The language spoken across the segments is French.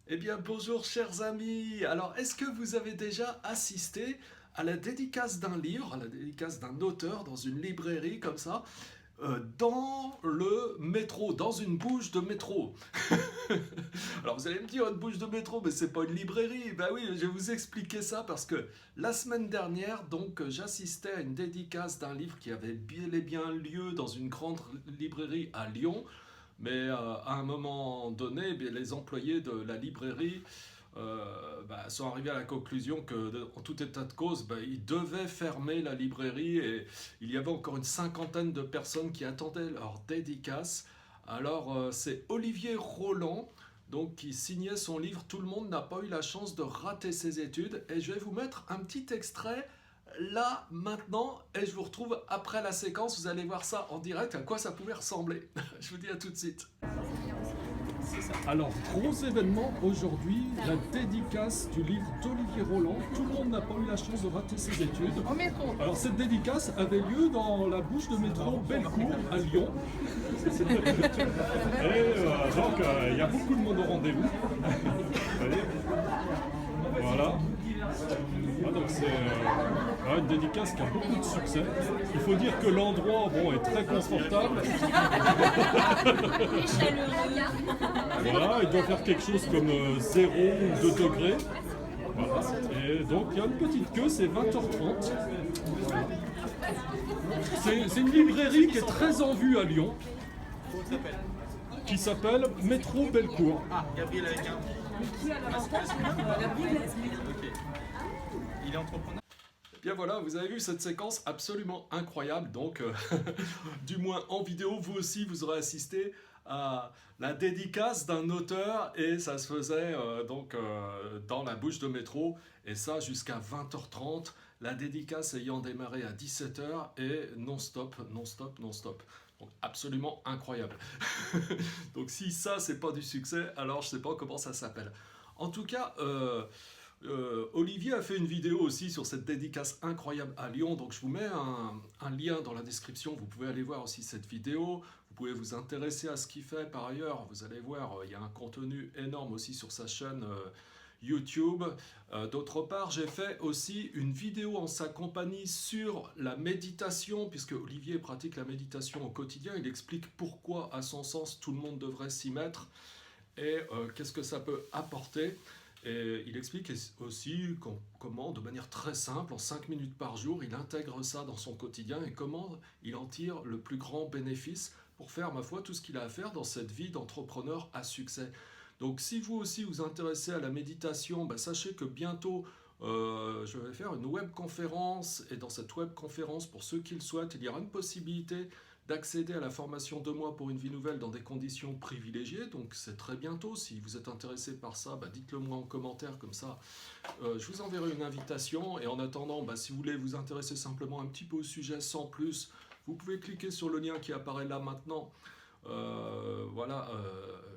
Eh bien, bonjour chers amis. Alors, est-ce que vous avez déjà assisté à la dédicace d'un livre, à la dédicace d'un auteur dans une librairie comme ça, dans le métro, dans une bouche de métro? Alors, vous allez me dire, une bouche de métro, mais c'est pas une librairie. Ben oui, je vais vous expliquer ça parce que la semaine dernière, donc, j'assistais à une dédicace d'un livre qui avait bel et bien lieu dans une grande librairie à Lyon. Mais à un moment donné, eh bien, les employés de la librairie sont arrivés à la conclusion que, en tout état de cause, ils devaient fermer la librairie et il y avait encore une cinquantaine de personnes qui attendaient leur dédicace. Alors, c'est Olivier Roland donc, qui signait son livre Tout le monde n'a pas eu la chance de rater ses études. Et je vais vous mettre un petit extrait là, maintenant, et je vous retrouve après la séquence. Vous allez voir ça en direct, à quoi ça pouvait ressembler. Je vous dis à tout de suite. Alors, gros événement aujourd'hui, la dédicace du livre d'Olivier Roland. Tout le monde n'a pas eu la chance de rater ses études. En métro. Alors, cette dédicace avait lieu dans la bouche de métro Bellecour à Lyon. Il y a beaucoup de monde au rendez-vous. Allez. Voilà. Ah, donc c'est une dédicace qui a beaucoup de succès. Il faut dire que l'endroit est très confortable. Voilà, il doit faire quelque chose comme 0 ou 2 degrés. Voilà. Et donc il y a une petite queue, c'est 20h30. C'est une librairie qui est très en vue à Lyon, qui s'appelle Métro Bellecour. Ah, Gabriel avec un. Ok. Il est entrepreneur. Bien voilà, vous avez vu cette séquence absolument incroyable. Donc, du moins en vidéo, vous aussi, vous aurez assisté à la dédicace d'un auteur et ça se faisait dans la bouche de métro et ça jusqu'à 20h30. La dédicace ayant démarré à 17h et non-stop, non-stop, non-stop. Donc absolument incroyable. Donc si ça c'est pas du succès, alors je sais pas comment ça s'appelle. En tout cas, Olivier a fait une vidéo aussi sur cette dédicace incroyable à Lyon, donc je vous mets un lien dans la description, vous pouvez aller voir aussi cette vidéo, vous pouvez vous intéresser à ce qu'il fait par ailleurs, vous allez voir, il y a un contenu énorme aussi sur sa chaîne YouTube. D'autre part, j'ai fait aussi une vidéo en sa compagnie sur la méditation, puisque Olivier pratique la méditation au quotidien, il explique pourquoi, à son sens, tout le monde devrait s'y mettre et qu'est-ce que ça peut apporter. Et il explique aussi comment, de manière très simple, en 5 minutes par jour, il intègre ça dans son quotidien et comment il en tire le plus grand bénéfice pour faire, ma foi, tout ce qu'il a à faire dans cette vie d'entrepreneur à succès. Donc si vous aussi vous intéressez à la méditation, sachez que bientôt je vais faire une webconférence et dans cette webconférence, pour ceux qui le souhaitent, il y aura une possibilité d'accéder à la formation 2 mois pour une vie nouvelle dans des conditions privilégiées. Donc c'est très bientôt. Si vous êtes intéressé par ça, dites-le moi en commentaire, comme ça je vous enverrai une invitation. Et en attendant, si vous voulez vous intéresser simplement un petit peu au sujet sans plus, vous pouvez cliquer sur le lien qui apparaît là maintenant.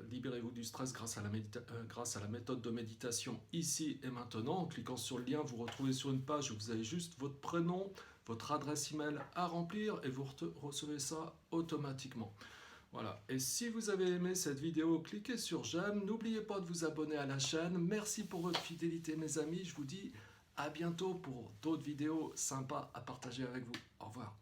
Libérez-vous du stress grâce à la méthode de méditation ici et maintenant. En cliquant sur le lien, vous retrouvez sur une page où vous avez juste votre prénom, votre adresse email à remplir et vous recevez ça automatiquement. Voilà. Et si vous avez aimé cette vidéo, cliquez sur j'aime. N'oubliez pas de vous abonner à la chaîne. Merci pour votre fidélité, mes amis. Je vous dis à bientôt pour d'autres vidéos sympas à partager avec vous. Au revoir.